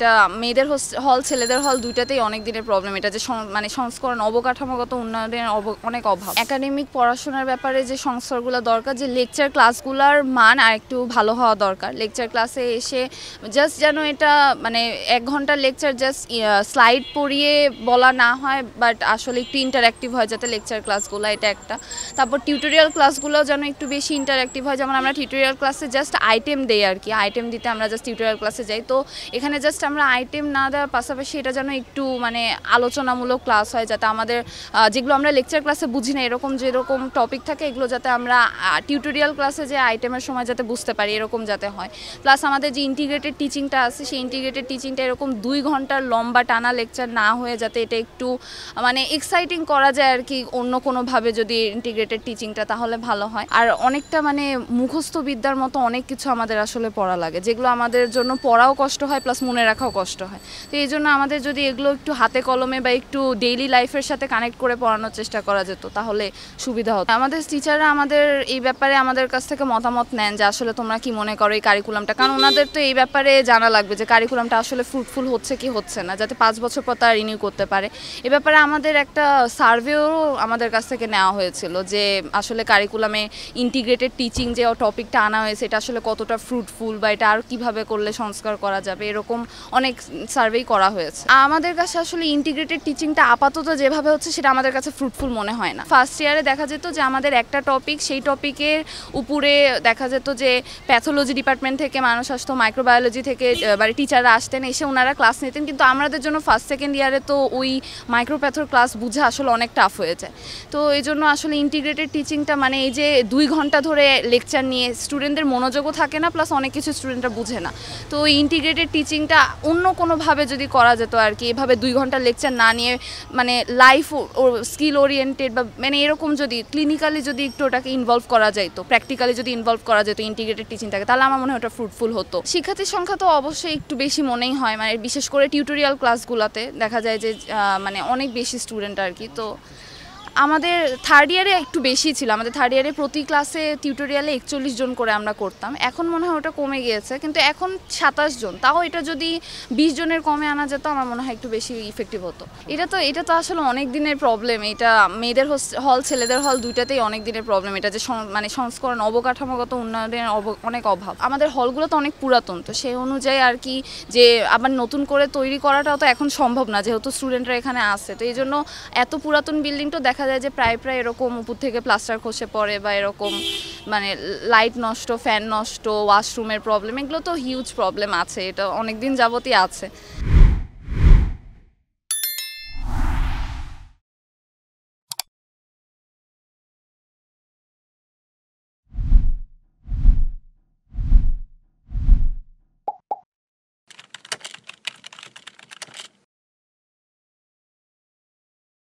এটা মেয়েদের হল ছেলেদের হল দুইটাতেই অনেক দিনের প্রবলেম। এটা যে মানে সংস্করণ অবকাঠামোগত উন্নয়নের অনেক অভাব। একাডেমিক পড়াশোনার ব্যাপারে যে সংস্কারগুলো দরকার, যে লেকচার ক্লাসগুলোর মান আর একটু ভালো হওয়া দরকার। লেকচার ক্লাসে এসে জাস্ট যেন এটা মানে 1 ঘন্টার লেকচার জাস্ট স্লাইড পড়িয়ে বলা না হয়, বাট আসলে একটু ইন্টারঅ্যাক্টিভ হয় যাতে লেকচার ক্লাসগুলো, এটা একটা। তারপর টিউটোরিয়াল ক্লাসগুলো যেন একটু বেশি ইন্টারঅ্যাক্টিভ হয়। যেমন আমরা টিউটোরিয়াল ক্লাসে জাস্ট আইটেম দেই আর কি, আইটেম দিতে আমরা জাস্ট টিউটোরিয়াল ক্লাসে যাই। তো এখানে জাস্ট আমরা আইটেম না দেওয়ার পাশাপাশি এটা যেন একটু মানে আলোচনামূলক ক্লাস হয়, যাতে আমাদের যেগুলো আমরা লেকচার ক্লাসে বুঝি না, যেরকম টপিক থাকে এগুলো যাতে আমরা টিউটোরিয়াল ক্লাসে যে আইটেমের সময় যাতে বুঝতে পারি, এরকম যাতে হয়। প্লাস আমাদের যে ইন্টিগ্রেটেড টিচিংটা আছে, সেই ইন্টিগ্রেটেড টিচিংটা এরকম 2 ঘন্টার লম্বা টানা লেকচার না হয়ে যাতে এটা একটু মানে এক্সাইটিং করা যায় আর কি অন্য কোনোভাবে যদি ইন্টিগ্রেটেড টিচিংটা, তাহলে ভালো হয়। আর অনেকটা মানে মুখস্থ বিদ্যার মতো অনেক কিছু আমাদের আসলে পড়া লাগে, যেগুলো আমাদের জন্য পড়াও কষ্ট হয় প্লাস মনে রাখাও কষ্ট হয়। তো এই জন্য আমাদের যদি এগুলো একটু হাতে কলমে বা একটু ডেইলি লাইফের সাথে কানেক্ট করে পড়ানোর চেষ্টা করা যেত তাহলে সুবিধা হতো। আমাদের টিচাররা আমাদের এই ব্যাপারে আমাদের কাছ থেকে মতামত নেন যে আসলে তোমরা কি মনে করো এই কারিকুলামটা, কারণ ওনাদের তো এই ব্যাপারে জানা লাগবে যে কারিকুলামটা আসলে ফ্রুটফুল হচ্ছে কি হচ্ছে না, যাতে 5 বছর পর তারা রিনিউ করতে পারে। এ ব্যাপারে আমাদের একটা সার্ভেও আমাদের কাছ থেকে নেওয়া হয়েছিল যে আসলে কারিকুলামে ইন্টিগ্রেটেড টিচিং যে টপিকটা আনা হয়েছে এটা আসলে কতটা ফ্রুটফুল বা এটা আর কীভাবে করলে সংস্কার করা যাবে, এরকম অনেক সার্ভেই করা হয়েছে। আমাদের কাছে আসলে ইন্টিগ্রেটেড টিচিংটা আপাতত যেভাবে হচ্ছে সেটা আমাদের কাছে ফ্রুটফুল মনে হয় না। ফার্স্ট ইয়ারে দেখা যেত যে আমাদের একটা টপিক, সেই টপিকের উপরে দেখা যেত যে প্যাথোলজি ডিপার্টমেন্ট থেকে মানুষ আসতো, মাইক্রোবায়োলজি থেকে মানে টিচাররা আসতেন, এসে ওনারা ক্লাস নিতেন, কিন্তু আমাদের জন্য ফার্স্ট সেকেন্ড ইয়ারে তো ওই মাইক্রোপ্যাথোর ক্লাস বোঝা আসলে অনেক টাফ হয়ে যায়। তো এই জন্য আসলে ইন্টিগ্রেটেড টিচিংটা মানে এই যে 2 ঘন্টা ধরে লেকচার নিয়ে স্টুডেন্টদের মনোযোগও থাকে না, প্লাস অনেক কিছু স্টুডেন্টরা বুঝে না। তো ওই ইন্টিগ্রেটেড টিচিংটা অন্য কোনোভাবে যদি করা যেত আর কি, এভাবে 2 ঘন্টা লেকচার না নিয়ে মানে লাইফ ও স্কিল ওরিয়েন্টেড বা মানে এরকম যদি ক্লিনিক্যালি যদি একটু ওটাকে ইনভলভ করা যেত, প্র্যাকটিক্যালি যদি ইনভলভ করা যেত ইন্টিগ্রেটেড টিচিংটাকে, তাহলে আমার মনে হয় ওটা ফ্রুটফুল হতো। শিক্ষার্থীর সংখ্যা তো অবশ্যই একটু বেশি মনেই হয়, মানে বিশেষ করে টিউটোরিয়াল ক্লাসগুলোতে দেখা যায় যে মানে অনেক বেশি স্টুডেন্ট আর কি। তো আমাদের থার্ড ইয়ারে একটু বেশি ছিল, আমাদের থার্ড ইয়ারে প্রতি ক্লাসে টিউটোরিয়ালে 41 জন করে আমরা করতাম। এখন মনে হয় ওটা কমে গিয়েছে, কিন্তু এখন 27 জন। তাও এটা যদি 20 জনের কমে আনা যেত আমার মনে হয় একটু বেশি ইফেক্টিভ হতো। এটা তো আসলে অনেক দিনের প্রবলেম। এটা মেয়েদের হল ছেলেদের হল দুইটাতেই অনেক দিনের প্রবলেম। এটা যে মানে সংস্করণ অবকাঠামোগত উন্নয়নের অনেক অভাব। আমাদের হলগুলো তো অনেক পুরাতন, তো সেই অনুযায়ী আর কি যে আবার নতুন করে তৈরি করাটাও তো এখন সম্ভব না, যেহেতু স্টুডেন্টরা এখানে আসছে। তো এই জন্য এত পুরাতন বিল্ডিং তো দেখা যায় যে প্রায় এরকম উপর থেকে প্লাস্টার খসে পড়ে বা এরকম মানে লাইট নষ্ট, ফ্যান নষ্ট, ওয়াশরুমের প্রবলেম, এগুলো তো হিউজ প্রবলেম আছে, এটা অনেক দিন যাবতই আছে।